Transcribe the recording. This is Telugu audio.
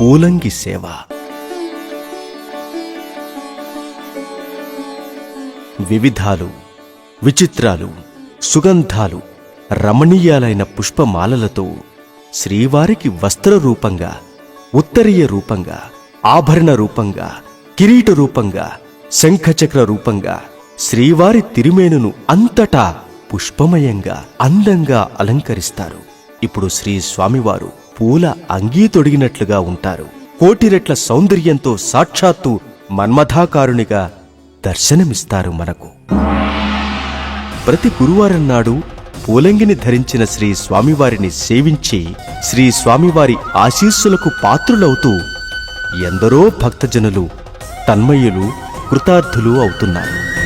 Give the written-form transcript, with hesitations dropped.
పూలంగి సేవ. వివిధాలు, విచిత్రాలు, సుగంధాలు, రమణీయాలైన పుష్పమాలలతో శ్రీవారికి వస్త్ర రూపంగా, ఉత్తరీయ రూపంగా, ఆభరణ రూపంగా, కిరీట రూపంగా, శంఖచక్ర రూపంగా శ్రీవారి తిరుమేనును అంతటా పుష్పమయంగా అందంగా అలంకరిస్తారు. ఇప్పుడు శ్రీ స్వామివారు పూల అంగీ తొడిగినట్లుగా ఉంటారు. కోటి రెట్ల సౌందర్యంతో సాక్షాత్తు మన్మథాకారునిగా దర్శనమిస్తారు మనకు. ప్రతి గురువారం నాడు పూలంగిని ధరించిన శ్రీ స్వామివారిని సేవించి శ్రీ స్వామివారి ఆశీస్సులకు పాత్రులవుతూ ఎందరో భక్తజనులు తన్మయులు, కృతార్థులు అవుతున్నారు.